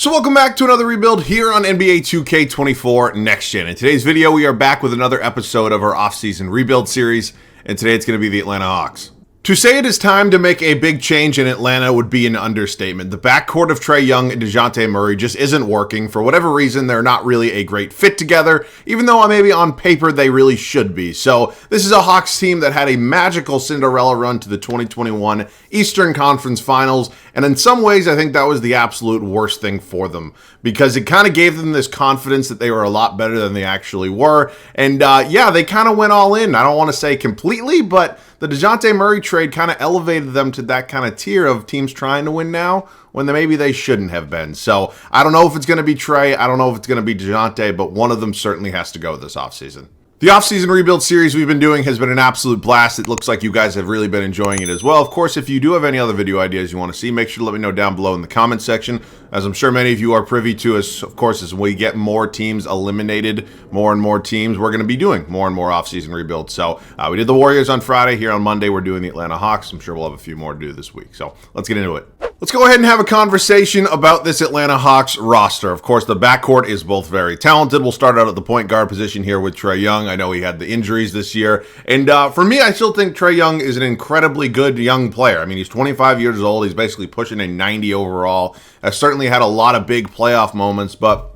So welcome back to another rebuild here on NBA 2K24 Next Gen. In today's video, we are back with another episode of our off-season rebuild series, and today it's going to be the Atlanta Hawks. To say it is time to make a big change in Atlanta would be an understatement. The backcourt of Trae Young and Dejounte Murray just isn't working. For whatever reason, they're not really a great fit together, even though maybe on paper they really should be. So this is a Hawks team that had a magical Cinderella run to the 2021 Eastern Conference Finals, and in some ways I think that was the absolute worst thing for them, because it kind of gave them this confidence that they were a lot better than they actually were. And yeah, they kind of went all in. I don't want to say completely, but the Dejounte Murray trade kind of elevated them to that kind of tier of teams trying to win now when maybe they shouldn't have been. So I don't know if it's going to be Trae. I don't know if it's going to be Dejounte, but one of them certainly has to go this offseason. The off-season rebuild series we've been doing has been an absolute blast. It looks like you guys have really been enjoying it as well. Of course, if you do have any other video ideas you want to see, make sure to let me know down below in the comment section. As I'm sure many of you are privy to, of course, as we get more teams eliminated, more and more teams, we're going to be doing more and more off-season rebuilds. So we did the Warriors on Friday. Here on Monday, we're doing the Atlanta Hawks. I'm sure we'll have a few more to do this week. So let's get into it. Let's go ahead and have a conversation about this Atlanta Hawks roster. Of course, the backcourt is both very talented. We'll start out at the point guard position here with Trae Young. I know he had the injuries this year. And for me, I still think Trae Young is an incredibly good young player. I mean, he's 25 years old. He's basically pushing a 90 overall. Has certainly had a lot of big playoff moments, but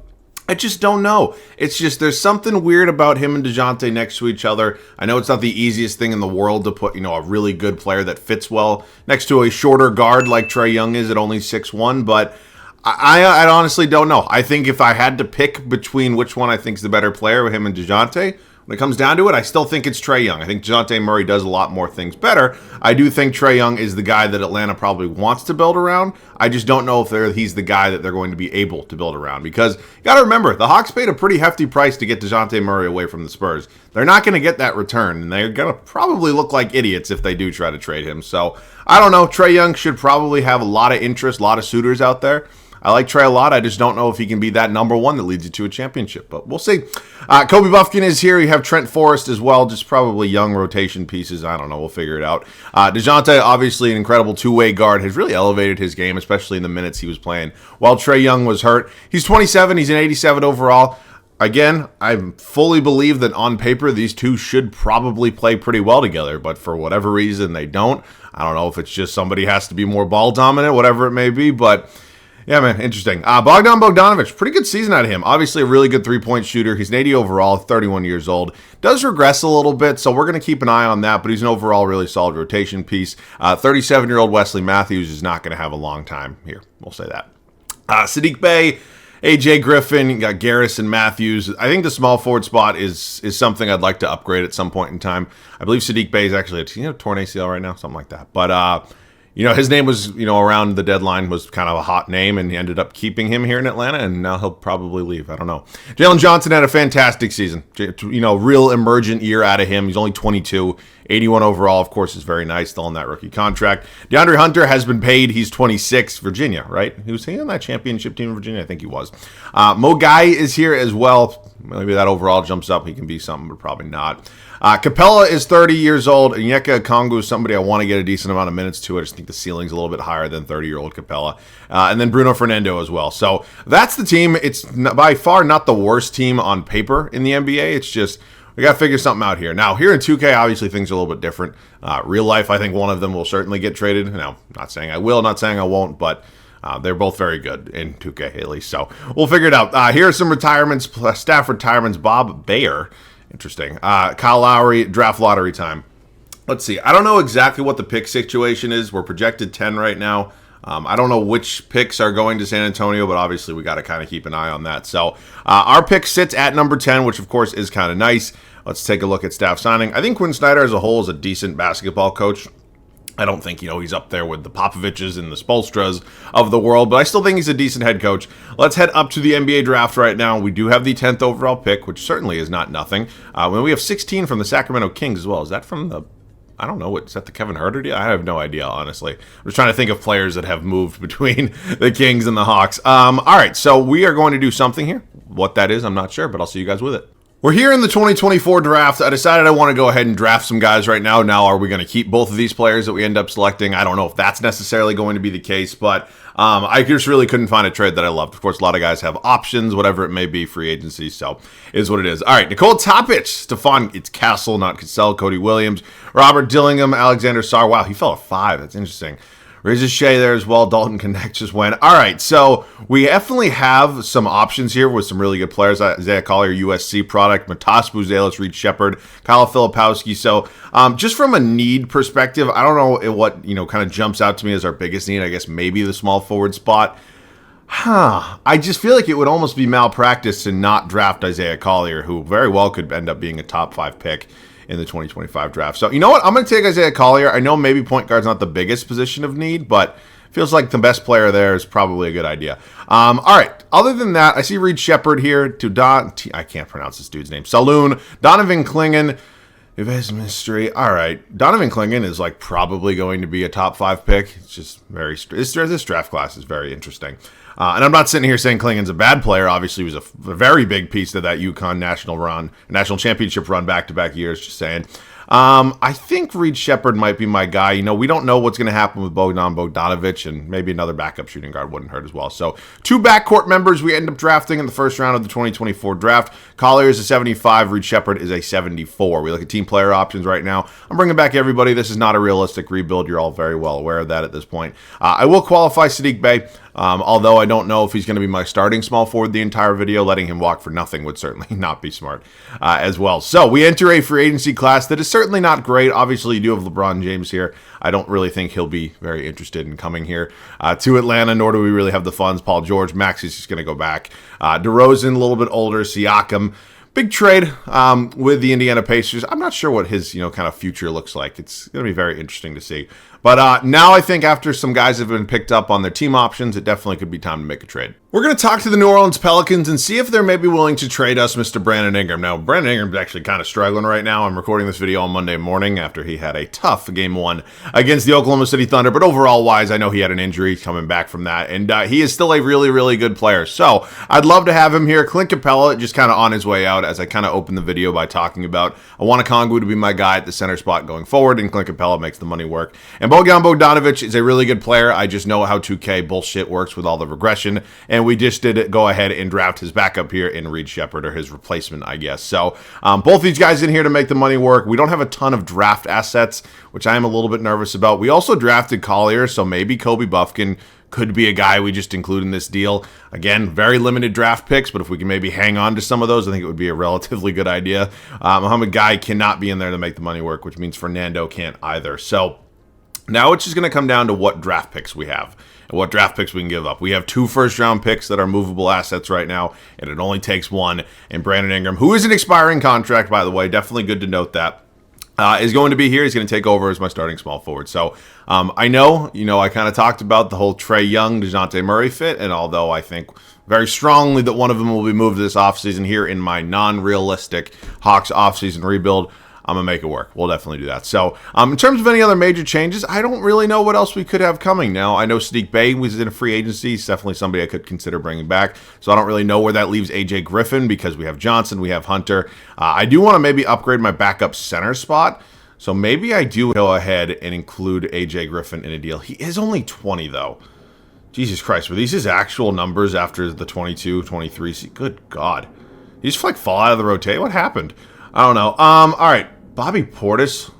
I just don't know. It's just there's something weird about him and Dejounte next to each other. I know it's not the easiest thing in the world to put, a really good player that fits well next to a shorter guard like Trae Young is at only 6'1", but I honestly don't know. I think if I had to pick between which one I think is the better player, him and Dejounte, when it comes down to it, I still think it's Trae Young. I think Dejounte Murray does a lot more things better. I do think Trae Young is the guy that Atlanta probably wants to build around. I just don't know if he's the guy that they're going to be able to build around, because you got to remember, the Hawks paid a pretty hefty price to get Dejounte Murray away from the Spurs. They're not going to get that return, and they're going to probably look like idiots if they do try to trade him. So I don't know. Trae Young should probably have a lot of interest, a lot of suitors out there. I like Trae a lot. I just don't know if he can be that number one that leads you to a championship, but we'll see. Kobe Buffkin is here. You have Trent Forrest as well, just probably young rotation pieces. I don't know. We'll figure it out. Dejounte, obviously an incredible two-way guard, has really elevated his game, especially in the minutes he was playing while Trae Young was hurt. He's 27. He's an 87 overall. Again, I fully believe that on paper, these two should probably play pretty well together, but for whatever reason, they don't. I don't know if it's just somebody has to be more ball dominant, whatever it may be, but yeah, man, interesting. Bogdan Bogdanovic, pretty good season out of him. Obviously a really good three-point shooter. He's an 80 overall, 31 years old. Does regress a little bit, so we're going to keep an eye on that, but he's an overall really solid rotation piece. 37-year-old Wesley Matthews is not going to have a long time here. We'll say that. Saddiq Bey, AJ Griffin, you got Garris and Matthews. I think the small forward spot is something I'd like to upgrade at some point in time. I believe Saddiq Bey is actually a torn ACL right now, something like that. But his name was, around the deadline was kind of a hot name, and he ended up keeping him here in Atlanta, and now he'll probably leave. I don't know. Jalen Johnson had a fantastic season. Real emergent year out of him. He's only 22. 81 overall, of course, is very nice, still on that rookie contract. DeAndre Hunter has been paid. He's 26. Virginia, right? Was he on that championship team in Virginia? I think he was. Mo Guy is here as well. Maybe that overall jumps up. He can be something, but probably not. Capella is 30 years old. Onyeka Okongwu is somebody I want to get a decent amount of minutes to. I just think the ceiling's a little bit higher than 30-year-old Capella. And then Bruno Fernando as well. So that's the team. It's by far not the worst team on paper in the NBA. It's just we got to figure something out here. Now, here in 2K, obviously things are a little bit different. Real life, I think one of them will certainly get traded. Now, not saying I will, not saying I won't, but they're both very good in 2K at least. So we'll figure it out. Here are some retirements, staff retirements. Bob Bayer. Interesting. Kyle Lowry, draft lottery time. Let's see. I don't know exactly what the pick situation is. We're projected 10 right now. I don't know which picks are going to San Antonio, but obviously we got to kind of keep an eye on that. So our pick sits at number 10, which of course is kind of nice. Let's take a look at staff signing. I think Quinn Snyder as a whole is a decent basketball coach. I don't think, he's up there with the Popoviches and the Spoelstras of the world, but I still think he's a decent head coach. Let's head up to the NBA draft right now. We do have the 10th overall pick, which certainly is not nothing. When we have 16 from the Sacramento Kings as well. Is that from the, I don't know, is that the Kevin Huerter deal? I have no idea, honestly. I'm just trying to think of players that have moved between the Kings and the Hawks. All right, so we are going to do something here. What that is, I'm not sure, but I'll see you guys with it. We're here in the 2024 draft. I decided I want to go ahead and draft some guys right now. Now, are we going to keep both of these players that we end up selecting? I don't know if that's necessarily going to be the case, but I just really couldn't find a trade that I loved. Of course, a lot of guys have options, whatever it may be, free agency, so it is what it is. All right, Nicole Topic, Stephon, it's Castle, not Cassell, Cody Williams, Robert Dillingham, Alexander Sarr. Wow, he fell at 5. That's interesting. Reza Shea there as well. Dalton Connect just went. All right, so we definitely have some options here with some really good players. Isaiah Collier, USC product, Matas Buzelis, Reed Shepard, Kyle Filipowski. So just from a need perspective, I don't know what kind of jumps out to me as our biggest need. I guess maybe the small forward spot. I just feel like it would almost be malpractice to not draft Isaiah Collier, who very well could end up being a top 5 pick in the 2025 draft. So, you know what? I'm going to take Isaiah Collier. I know maybe point guard's not the biggest position of need, but feels like the best player there is probably a good idea. All right. Other than that, I see Reed Shepard here. I can't pronounce this dude's name. Saloon. Donovan Clingan. Yves Mystery. All right. Donovan Clingan is probably going to be a top 5 pick. It's just this draft class is very interesting. And I'm not sitting here saying Klingan's a bad player. Obviously, he was a very big piece of that UConn national championship run back-to-back years, just saying. I think Reed Shepard might be my guy. We don't know what's going to happen with Bogdan Bogdanovic, and maybe another backup shooting guard wouldn't hurt as well. So 2 backcourt members we end up drafting in the first round of the 2024 draft. Collier is a 75. Reed Shepard is a 74. We look at team player options right now. I'm bringing back everybody. This is not a realistic rebuild. You're all very well aware of that at this point. I will qualify Saddiq Bey. Although I don't know if he's going to be my starting small forward the entire video, letting him walk for nothing would certainly not be smart as well. So we enter a free agency class that is certainly not great. Obviously, you do have LeBron James here. I don't really think he'll be very interested in coming here to Atlanta, nor do we really have the funds. Paul George, Max is just going to go back. DeRozan, a little bit older. Siakam. Big trade with the Indiana Pacers. I'm not sure what his kind of future looks like. It's going to be very interesting to see. But now I think after some guys have been picked up on their team options, it definitely could be time to make a trade. We're going to talk to the New Orleans Pelicans and see if they're maybe willing to trade us Mr. Brandon Ingram. Now, Brandon Ingram's actually kind of struggling right now. I'm recording this video on Monday morning after he had a tough Game 1 against the Oklahoma City Thunder. But overall-wise, I know he had an injury coming back from that. And he is still a really, really good player. So I'd love to have him here. Clint Capella just kind of on his way out as I kind of opened the video by talking about I want Okongwu to be my guy at the center spot going forward, and Clint Capella makes the money work. And Bogdan Bogdanovic is a really good player. I just know how 2K bullshit works with all the regression. And we just did go ahead and draft his backup here in Reed Shepard, or his replacement, I guess. So both these guys in here to make the money work. We don't have a ton of draft assets, which I am a little bit nervous about. We also drafted Collier, so maybe Kobe Buffkin could be a guy we just include in this deal. Again, very limited draft picks, but if we can maybe hang on to some of those, I think it would be a relatively good idea. Muhammad Guy cannot be in there to make the money work, which means Fernando can't either. So now it's just going to come down to what draft picks we have and what draft picks we can give up. We have 2 first-round picks that are movable assets right now, and it only takes 1. And Brandon Ingram, who is an expiring contract, by the way, definitely good to note that, is going to be here. He's going to take over as my starting small forward. So I know, I kind of talked about the whole Trae Young, Dejounte Murray fit, and although I think very strongly that one of them will be moved this offseason here in my non-realistic Hawks offseason rebuild, I'm going to make it work. We'll definitely do that. So, in terms of any other major changes, I don't really know what else we could have coming now. I know Saddiq Bey was in a free agency. He's definitely somebody I could consider bringing back. So, I don't really know where that leaves AJ Griffin because we have Johnson, we have Hunter. I do want to maybe upgrade my backup center spot. So, maybe I do go ahead and include AJ Griffin in a deal. He is only 20, though. Jesus Christ, were these his actual numbers after the 22, 23? Good God. He just fall out of the rotate? What happened? I don't know. All right. Bobby Portis.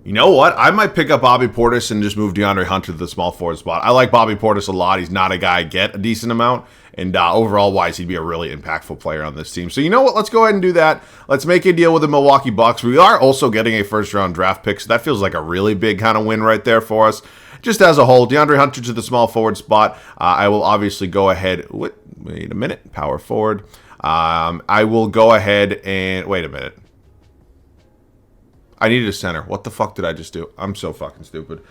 You know what? I might pick up Bobby Portis and just move DeAndre Hunter to the small forward spot. I like Bobby Portis a lot. He's not a guy I get a decent amount. And overall-wise, he'd be a really impactful player on this team. So you know what? Let's go ahead and do that. Let's make a deal with the Milwaukee Bucks. We are also getting a first-round draft pick, so that feels like a really big kind of win right there for us. Just as a whole, DeAndre Hunter to the small forward spot. I will obviously go ahead. Wait a minute. Power forward. I will go ahead and... Wait a minute. I needed a center. What the fuck did I just do? I'm so fucking stupid.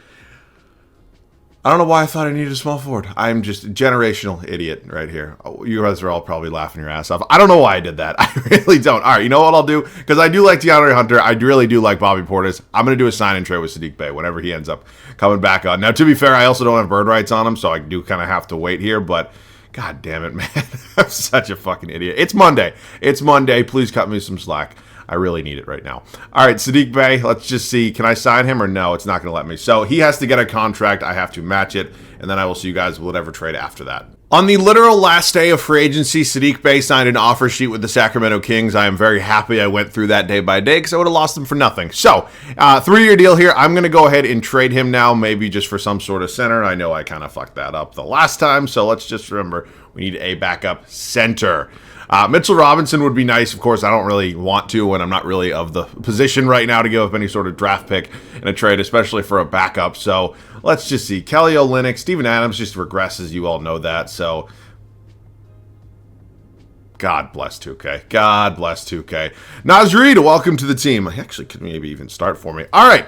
I don't know why I thought I needed a small forward. I'm just a generational idiot right here. You guys are all probably laughing your ass off. I don't know why I did that. I really don't. All right, you know what I'll do? Because I do like DeAndre Hunter. I really do like Bobby Portis. I'm going to do a sign and trade with Saddiq Bey whenever he ends up coming back on. Now, to be fair, I also don't have bird rights on him, so I do kind of have to wait here, but... God damn it, man. I'm such a fucking idiot. It's Monday. It's Monday. Please cut me some slack. I really need it right now. All right, Saddiq Bey, let's just see. Can I sign him or no? It's not going to let me. So he has to get a contract. I have to match it. And and then I will see you guys with whatever trade after that. On the literal last day of free agency, Saddiq Bey signed an offer sheet with the Sacramento Kings. I am very happy I went through that day by day because I would have lost him for nothing. So, 3-year deal here. I'm going to go ahead and trade him now, maybe just for some sort of center. I know I kind of fucked that up the last time, so let's just remember we need a backup center. Mitchell Robinson would be nice. Of course, I don't really want to, and I'm not really of the position right now to give up any sort of draft pick in a trade, especially for a backup. So let's just see. Kelly Olynyk, Steven Adams just regresses. You all know that. So God bless 2K. God bless 2K. Naz Reid, welcome to the team. Actually, could maybe even start for me. All right.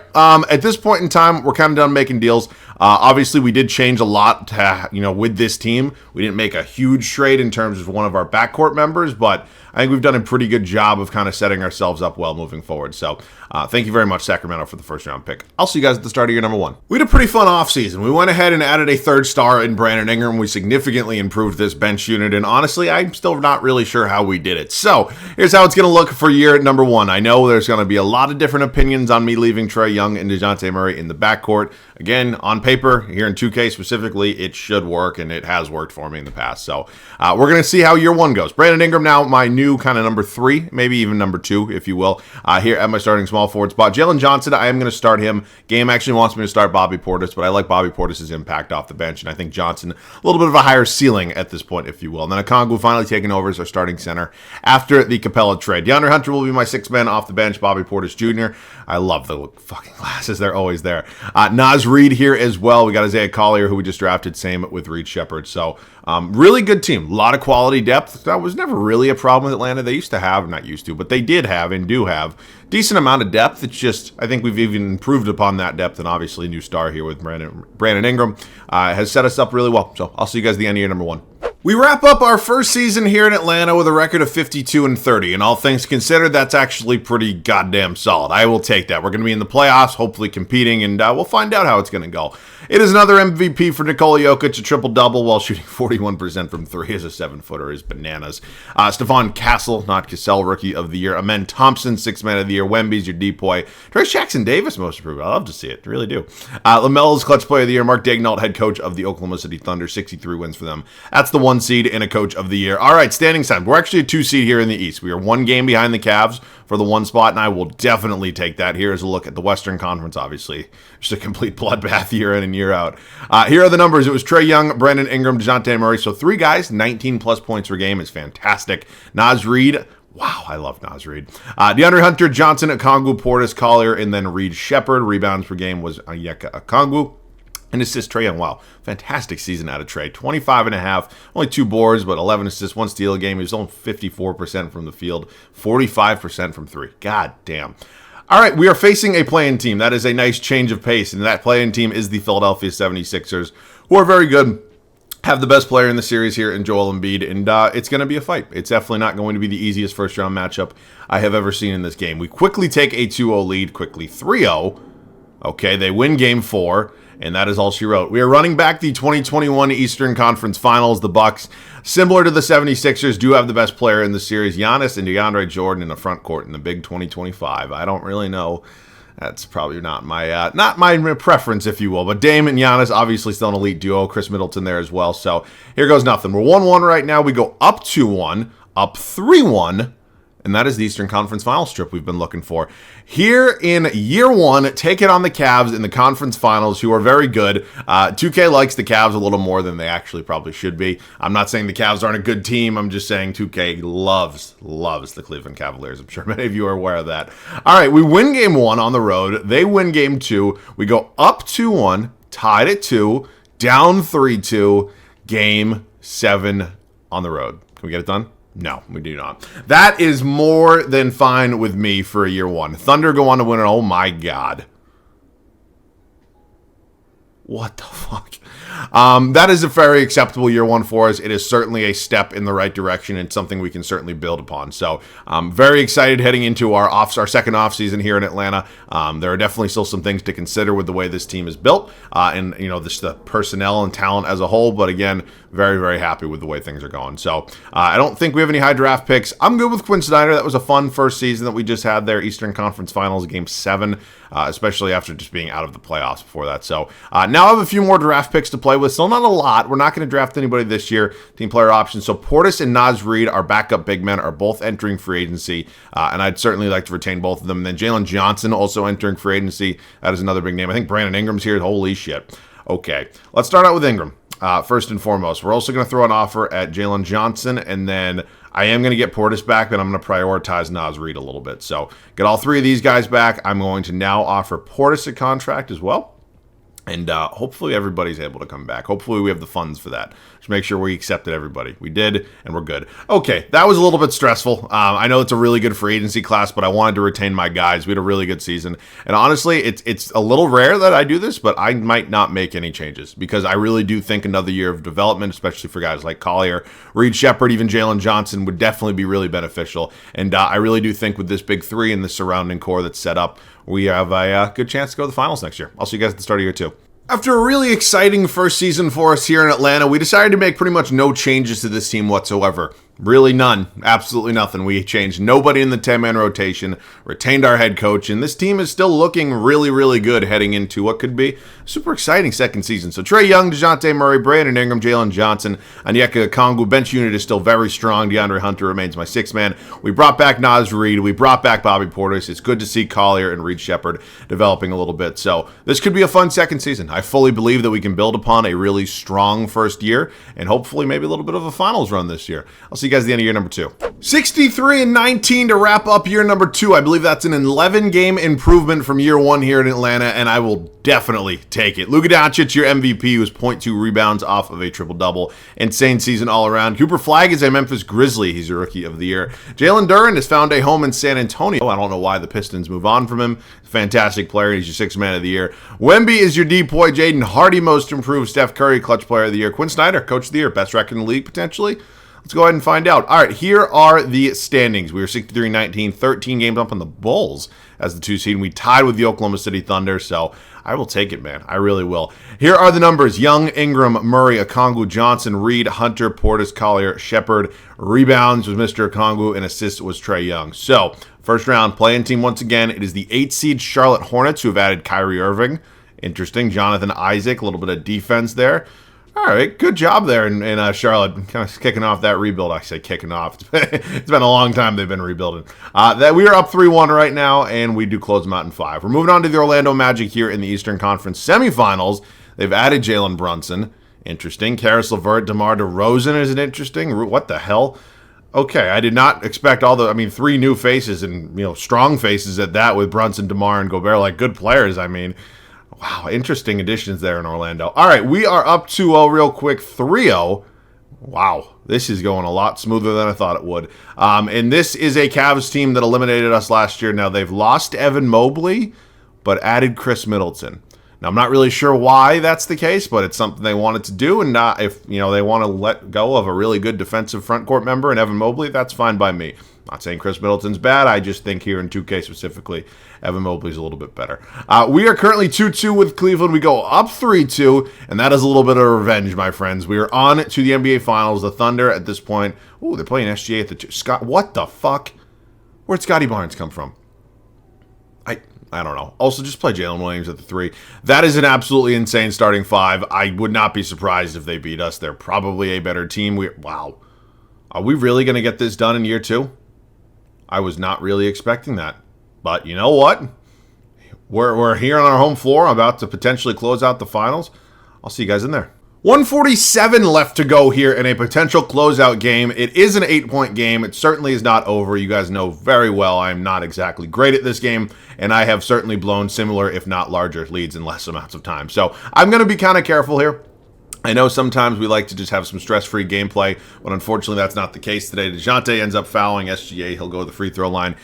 At this point in time, we're kind of done making deals. Obviously, we did change a lot with this team. We didn't make a huge trade in terms of one of our backcourt members, but I think we've done a pretty good job of kind of setting ourselves up well moving forward. So thank you very much, Sacramento, for the first round pick. I'll see you guys at the start of year number 1. We had a pretty fun offseason. We went ahead and added a third star in Brandon Ingram. We significantly improved this bench unit, and honestly, I'm still not really sure how we did it. So here's how it's going to look for year number 1. I know there's going to be a lot of different opinions on me leaving Trae Young and Dejounte Murray in the backcourt. Again, on paper, here in 2K specifically, it should work, and it has worked for me in the past. So we're going to see how year 1 goes. Brandon Ingram now my new kind of number 3, maybe even number 2, if you will, here at my starting small forward spot. Jalen Johnson, I am going to start him. Game actually wants me to start Bobby Portis, but I like Bobby Portis' impact off the bench, and I think Johnson, a little bit of a higher ceiling at this point, if you will. And then Okongwu finally taking over as our starting center after the Capella trade. DeAndre Hunter will be my 6th man off the bench, Bobby Portis Jr. I love the fucking glasses. They're always there. Naz Reid here as well. We got Isaiah Collier, who we just drafted, same with Reed Shepard. So really good team. A lot of quality depth. That was never really a problem with Atlanta. They used to have, not used to, but they did have and do have decent amount of depth. It's just, I think we've even improved upon that depth, and obviously new star here with Brandon Ingram has set us up really well. So I'll see you guys at the end of year number 1. We wrap up our first season here in Atlanta with a record of 52-30, and all things considered, that's actually pretty goddamn solid. I will take that. We're going to be in the playoffs, hopefully competing, and we'll find out how it's going to go. It is another MVP for Nikola Jokic, a triple-double while shooting 41% from 3 as a 7-footer is bananas. Stephon Castle, not Cassell, Rookie of the Year. Amen Thompson, 6th Man of the Year. Wemby's your depoy. Trace Jackson Davis, most improved. I love to see it. I really do. LaMelo's Clutch Player of the Year. Mark Daigneault, head coach of the Oklahoma City Thunder. 63 wins for them. That's the 1 seed and a coach of the year. All right, standing time. We're actually a 2 seed here in the East. We are 1 game behind the Cavs for the 1 spot, and I will definitely take that. Here is a look at the Western Conference, obviously. Just a complete bloodbath year in and year out. Here are the numbers. It was Trae Young, Brandon Ingram, Dejounte Murray. So 3 guys, 19-plus points per game is fantastic. Naz Reid. Wow, I love Naz Reid. DeAndre Hunter, Johnson, Okongwu, Portis, Collier, and then Reed Shepard. Rebounds per game was Onyeka Okongwu. And assists, Trae Young. Wow, fantastic season out of Trae. 25.5, only 2 boards, but 11 assists, 1 steal a game. He was only 54% from the field, 45% from 3. God damn. All right, we are facing a play-in team. That is a nice change of pace, and that play-in team is the Philadelphia 76ers, who are very good. Have the best player in the series here in Joel Embiid, and it's going to be a fight. It's definitely not going to be the easiest first-round matchup I have ever seen in this game. We quickly take a 2-0 lead, quickly 3-0. Okay, they win game 4. And that is all she wrote. We are running back the 2021 Eastern Conference Finals. The Bucks, similar to the 76ers, do have the best player in the series, Giannis and DeAndre Jordan in the front court in the big 2025. I don't really know. That's probably not my preference, if you will. But Dame and Giannis, obviously still an elite duo. Chris Middleton there as well. So here goes nothing. We're 1-1 right now. We go up 2-1, up 3-1. And that is the Eastern Conference Finals trip we've been looking for. Here in year 1, take it on the Cavs in the conference finals, who are very good. 2K likes the Cavs a little more than they actually probably should be. I'm not saying the Cavs aren't a good team. I'm just saying 2K loves the Cleveland Cavaliers. I'm sure many of you are aware of that. All right, we win game 1 on the road. They win game 2. We go up 2-1, tied at 2, down 3-2, game 7 on the road. Can we get it done? No, we do not. That is more than fine with me for a year 1. Thunder go on to win it. Oh my God. What the fuck? That is a very acceptable year 1 for us. It is certainly a step in the right direction and something we can certainly build upon. So I'm very excited heading into our second offseason here in Atlanta. There are definitely still some things to consider with the way this team is built and, just the personnel and talent as a whole. But again, very, very happy with the way things are going. So I don't think we have any high draft picks. I'm good with Quinn Snyder. That was a fun first season that we just had there. Eastern Conference Finals, Game 7, especially after just being out of the playoffs before that. So Now I have a few more draft picks to play with. Still not a lot. We're not going to draft anybody this year. Team player options. So Portis and Naz Reid, our backup big men, are both entering free agency. And I'd certainly like to retain both of them. And then Jalen Johnson also entering free agency. That is another big name. I think Brandon Ingram's here. Holy shit. Okay, let's start out with Ingram. First and foremost, we're also going to throw an offer at Jalen Johnson, and then I am going to get Portis back, but I'm going to prioritize Naz Reid a little bit. So get all three of these guys back. I'm going to now offer Portis a contract as well. And hopefully everybody's able to come back. Hopefully we have the funds for that. Just make sure we accepted everybody. We did, and we're good. Okay, that was a little bit stressful. I know it's a really good free agency class, but I wanted to retain my guys. We had a really good season. And honestly, it's a little rare that I do this, but I might not make any changes because I really do think another year of development, especially for guys like Collier, Reed Shepard, even Jalen Johnson, would definitely be really beneficial. And I really do think with this big three and the surrounding core that's set up, we have a good chance to go to the finals next year. I'll see you guys at the start of year 2. After a really exciting first season for us here in Atlanta, we decided to make pretty much no changes to this team whatsoever. Really none. Absolutely nothing. We changed nobody in the 10-man rotation, retained our head coach, and this team is still looking really, really good heading into what could be a super exciting second season. So Trae Young, Dejounte Murray, Brandon Ingram, Jalen Johnson, Onyeka Okongwu. Bench unit is still very strong. DeAndre Hunter remains my sixth man. We brought back Naz Reid. We brought back Bobby Portis. It's good to see Collier and Reed Shepard developing a little bit. So this could be a fun second season. I fully believe that we can build upon a really strong first year and hopefully maybe a little bit of a finals run this year. I'll see you guys at the end of year number 2. 63-19 to wrap up year number 2. I believe that's an 11-game improvement from year 1 here in Atlanta, and I will definitely take it. Luka Doncic, your MVP, was 0.2 rebounds off of a triple-double. Insane season all around. Cooper Flagg is a Memphis Grizzly. He's your rookie of the year. Jalen Duren has found a home in San Antonio. I don't know why the Pistons move on from him. Fantastic player. He's your sixth man of the year. Wemby is your D-boy. Jaden Hardy, most improved. Steph Curry, clutch player of the year. Quinn Snyder, coach of the year. Best record in the league, potentially. Let's go ahead and find out. All right, here are the standings. We were 63-19, 13 games up on the Bulls as the 2 seed. And we tied with the Oklahoma City Thunder, so I will take it, man. I really will. Here are the numbers. Young, Ingram, Murray, Okongwu, Johnson, Reed, Hunter, Portis, Collier, Shepard. Rebounds was Mr. Okongwu, and assists was Trae Young. So, first round play-in team once again. It is the 8 seed Charlotte Hornets, who have added Kyrie Irving. Interesting. Jonathan Isaac, a little bit of defense there. All right, good job there in Charlotte, kind of kicking off that rebuild. I say kicking off. It's been a long time they've been rebuilding. That we are up 3-1 right now, and we do close them out in 5. We're moving on to the Orlando Magic here in the Eastern Conference semifinals. They've added Jalen Brunson. Interesting. Karis LeVert, DeMar DeRozan is an interesting. What the hell? Okay, I did not expect 3 new faces and, strong faces at that with Brunson, DeMar, and Gobert, like good players, Wow, interesting additions there in Orlando. All right, we are up 2-0 real quick, 3-0. Wow, this is going a lot smoother than I thought it would. And this is a Cavs team that eliminated us last year. Now, they've lost Evan Mobley, but added Chris Middleton. Now, I'm not really sure why that's the case, but it's something they wanted to do. And if they want to let go of a really good defensive front court member and Evan Mobley, that's fine by me. Not saying Chris Middleton's bad. I just think here in 2K specifically, Evan Mobley's a little bit better. We are currently 2-2 with Cleveland. We go up 3-2, and that is a little bit of revenge, my friends. We are on to the NBA Finals. The Thunder at this point. Ooh, they're playing SGA at the 2. Scott, what the fuck? Where'd Scotty Barnes come from? I don't know. Also, just play Jalen Williams at the 3. That is an absolutely insane starting 5. I would not be surprised if they beat us. They're probably a better team. Wow. Are we really going to get this done in year 2? I was not really expecting that. But you know what? We're here on our home floor, about to potentially close out the finals. I'll see you guys in there. 147 left to go here in a potential closeout game. It is an 8-point game. It certainly is not over. You guys know very well I'm not exactly great at this game, and I have certainly blown similar, if not larger, leads in less amounts of time. So I'm going to be kind of careful here. I know sometimes we like to just have some stress-free gameplay, but unfortunately that's not the case today. Dejounte ends up fouling SGA. He'll go to the free throw line.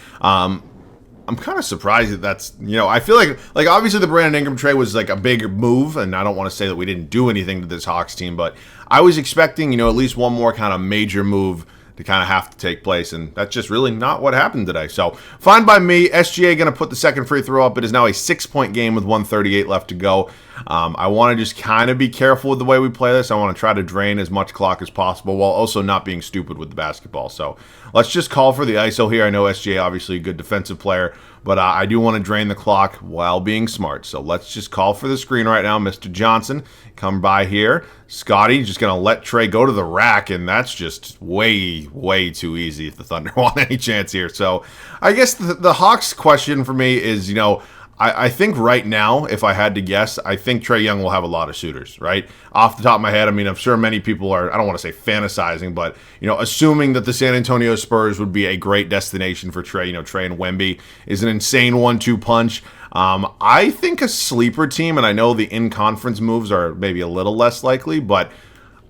I'm kind of surprised that that's, I feel like obviously the Brandon Ingram trade was like a big move, and I don't want to say that we didn't do anything to this Hawks team, but I was expecting, at least one more kind of major move to kind of have to take place, and that's just really not what happened today. So, fine by me. SGA going to put the second free throw up. It is now a 6-point game with 1:38 left to go. I want to just kind of be careful with the way we play this. I want to try to drain as much clock as possible while also not being stupid with the basketball. So let's just call for the ISO here. I know SGA obviously a good defensive player, but I do want to drain the clock while being smart. So let's just call for the screen right now. Mr. Johnson, come by here. Scotty just going to let Trae go to the rack, and that's just way, way too easy if the Thunder want any chance here. So I guess the Hawks question for me is, you know, I think right now, if I had to guess, I think Trae Young will have a lot of suitors, right? Off the top of my head, I mean, I'm sure many people are, I don't want to say fantasizing, but, you know, assuming that the San Antonio Spurs would be a great destination for Trae, you know, Trae and Wemby is an insane 1-2 punch. I think a sleeper team, and I know the in-conference moves are maybe a little less likely, but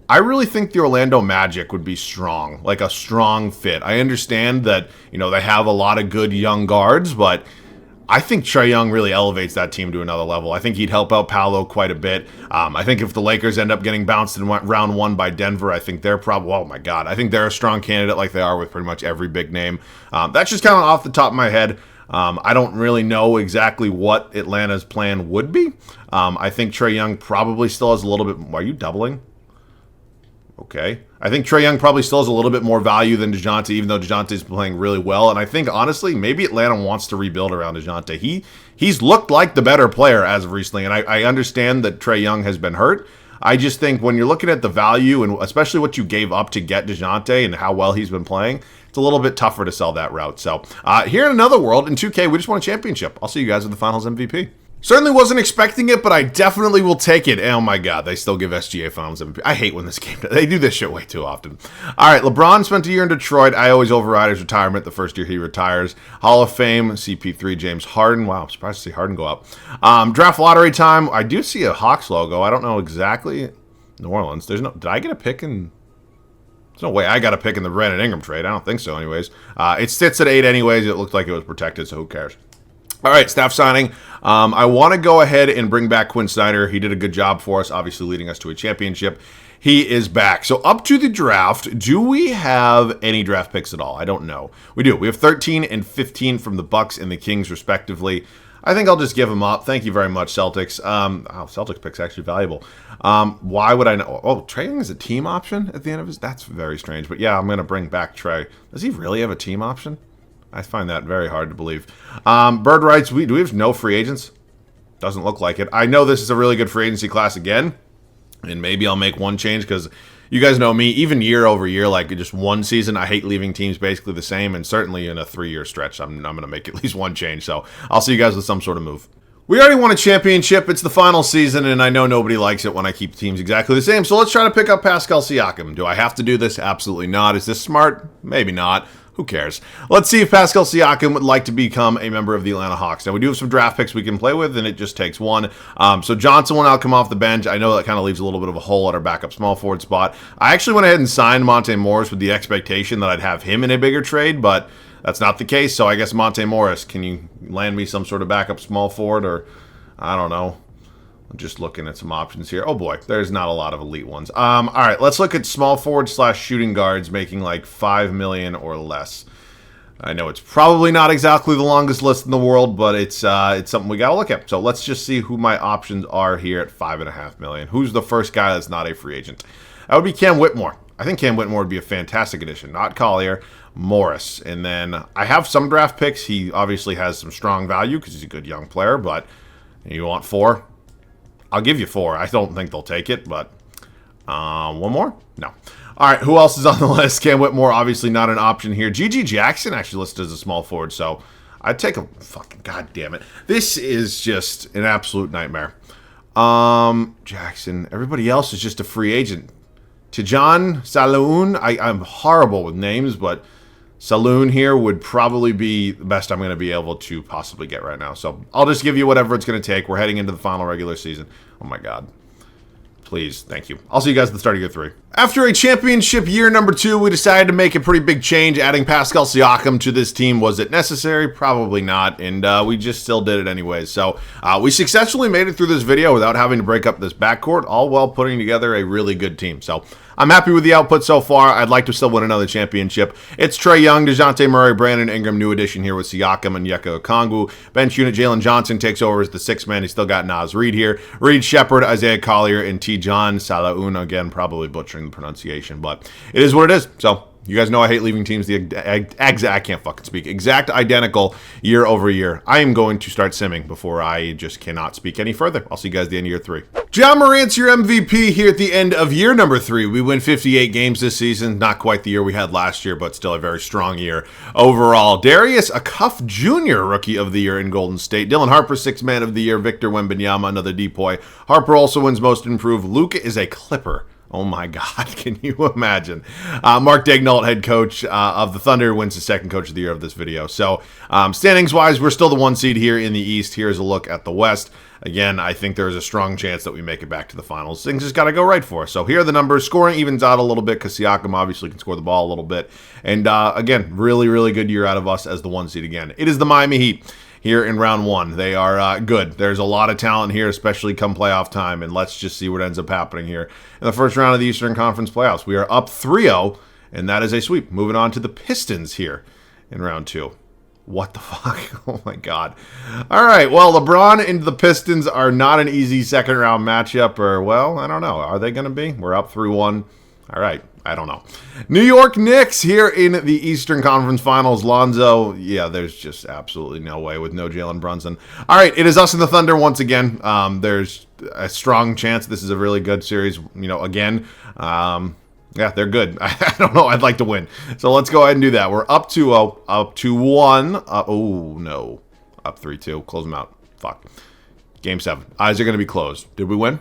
I really think the Orlando Magic would be strong, like a strong fit. I understand that, you know, they have a lot of good young guards, but I think Trae Young really elevates that team to another level. I think he'd help out Paolo quite a bit. I think if the Lakers end up getting bounced in round 1 by Denver, I think they're probably, oh my God, I think they're a strong candidate like they are with pretty much every big name. That's just kind of off the top of my head. I don't really know exactly what Atlanta's plan would be. I think Trae Young probably still has a little bit, are you doubling? Okay. I think Trae Young probably still has a little bit more value than Dejounte, even though Dejounte's playing really well. And I think, honestly, maybe Atlanta wants to rebuild around Dejounte. He's looked like the better player as of recently, and I understand that Trae Young has been hurt. I just think when you're looking at the value, and especially what you gave up to get Dejounte and how well he's been playing, it's a little bit tougher to sell that route. So here in another world, in 2K, we just won a championship. I'll see you guys with the Finals MVP. Certainly wasn't expecting it, but I definitely will take it. Oh my God, they still give SGA Finals MVP. I hate when this game, they do this shit way too often. All right, LeBron spent a year in Detroit. I always override his retirement the first year he retires. Hall of Fame, CP3, James Harden. Wow, I'm surprised to see Harden go up. Draft lottery time. I do see a Hawks logo. I don't know exactly. New Orleans. There's no. Did I get a pick in? There's no way I got a pick in the Brandon Ingram trade. I don't think so. Anyways, it sits at 8 anyways. It looked like it was protected, so who cares? All right, staff signing. I want to go ahead and bring back Quinn Snyder. He did a good job for us, obviously leading us to a championship. He is back. So up to the draft, do we have any draft picks at all? I don't know. We do. We have 13 and 15 from the Bucks and the Kings, respectively. I think I'll just give them up. Thank you very much, Celtics. Celtics pick's actually valuable. Why would I know? Oh, Trae Young is a team option at the end of his? That's very strange. But yeah, I'm going to bring back Trae. Does he really have a team option? I find that very hard to believe. Bird writes, do we have no free agents? Doesn't look like it. I know this is a really good free agency class again, and maybe I'll make one change because you guys know me, even year over year, like just one season, I hate leaving teams basically the same, and certainly in a 3-year stretch, I'm going to make at least one change. So I'll see you guys with some sort of move. We already won a championship. It's the final season, and I know nobody likes it when I keep teams exactly the same. So let's try to pick up Pascal Siakam. Do I have to do this? Absolutely not. Is this smart? Maybe not. Who cares? Let's see if Pascal Siakam would like to become a member of the Atlanta Hawks. Now, we do have some draft picks we can play with, and it just takes one. So Johnson will now come off the bench. I know that kind of leaves a little bit of a hole at our backup small forward spot. I actually went ahead and signed Monte Morris with the expectation that I'd have him in a bigger trade, but that's not the case. So I guess Monte Morris, can you land me some sort of backup small forward, or I don't know. I'm just looking at some options here. Oh boy, there's not a lot of elite ones. All right, let's look at small forward / shooting guards making like $5 million or less. I know it's probably not exactly the longest list in the world, but it's something we got to look at. So let's just see who my options are here at $5.5 million. Who's the first guy that's not a free agent? That would be Cam Whitmore. I think Cam Whitmore would be a fantastic addition. Not Collier, Morris. And then I have some draft picks. He obviously has some strong value because he's a good young player, but you want 4? I'll give you 4. I don't think they'll take it, but one more? No. All right, who else is on the list? Cam Whitmore, obviously not an option here. G.G. Jackson actually listed as a small forward, so I'd take a fucking goddamn it. This is just an absolute nightmare. Jackson. Everybody else is just a free agent. Tijan Saloon. I'm horrible with names, but Saloon here would probably be the best I'm going to be able to possibly get right now. So I'll just give you whatever it's going to take. We're heading into the final regular season. Oh my God. Please, thank you. I'll see you guys at the start of year 3. After a championship year number 2, we decided to make a pretty big change. Adding Pascal Siakam to this team, was it necessary? Probably not, and we just still did it anyways. So we successfully made it through this video without having to break up this backcourt, all while putting together a really good team. So I'm happy with the output so far. I'd like to still win another championship. It's Trae Young, Dejounte Murray, Brandon Ingram, new addition here with Siakam and Yeka Okongwu. Bench unit, Jalen Johnson takes over as the sixth man. He's still got Naz Reid here. Reed Shepard, Isaiah Collier, and T. John Salaun. Again, probably butchering the pronunciation, but it is what it is. So, you guys know I hate leaving teams I can't fucking speak. Exact identical year over year. I am going to start simming before I just cannot speak any further. I'll see you guys at the end of year 3. Ja Morant's your MVP here at the end of year number 3. We win 58 games this season. Not quite the year we had last year, but still a very strong year overall. Darius Akuff Jr., Rookie of the Year in Golden State. Dylan Harper, Sixth Man of the Year. Victor Wembanyama, another depoy. Harper also wins Most Improved. Luka is a Clipper. Oh my God, can you imagine? Mark Daigneault, head coach of the Thunder, wins the second coach of the year of this video. So, standings-wise, we're still the 1 seed here in the East. Here's a look at the West. Again, I think there's a strong chance that we make it back to the finals. Things just got to go right for us. So here are the numbers. Scoring evens out a little bit because Siakam obviously can score the ball a little bit. And again, really, really good year out of us as the 1 seed again. It is the Miami Heat here in round 1. They are good. There's a lot of talent here, especially come playoff time, and let's just see what ends up happening here in the first round of the Eastern Conference playoffs. We are up 3-0, and that is a sweep. Moving on to the Pistons here in round 2. What the fuck? Oh my God. All right, well, LeBron and the Pistons are not an easy second round matchup, or, well, I don't know. Are they going to be? We're up 3-1. All right. I don't know. New York Knicks here in the Eastern Conference Finals. Lonzo, yeah, there's just absolutely no way with no Jalen Brunson. All right, it is us and the Thunder once again. There's a strong chance this is a really good series, again. Yeah, they're good. I don't know. I'd like to win. So let's go ahead and do that. We're up 2-0, up 2-1. Oh, no. Up 3-2. Close them out. Fuck. Game 7. Eyes are going to be closed. Did we win?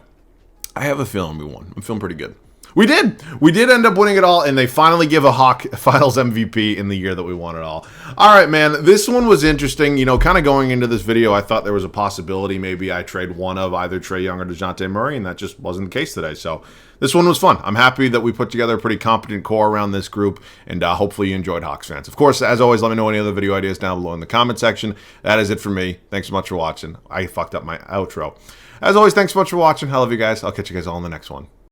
I have a feeling we won. I'm feeling pretty good. We did. We did end up winning it all, and they finally give a Hawk Finals MVP in the year that we won it all. All right, man. This one was interesting. Kind of going into this video, I thought there was a possibility maybe I trade one of either Trae Young or Dejounte Murray, and that just wasn't the case today. So this one was fun. I'm happy that we put together a pretty competent core around this group, and hopefully you enjoyed, Hawks fans. Of course, as always, let me know any other video ideas down below in the comment section. That is it for me. Thanks so much for watching. I fucked up my outro. As always, thanks so much for watching. I love you guys. I'll catch you guys all in the next one.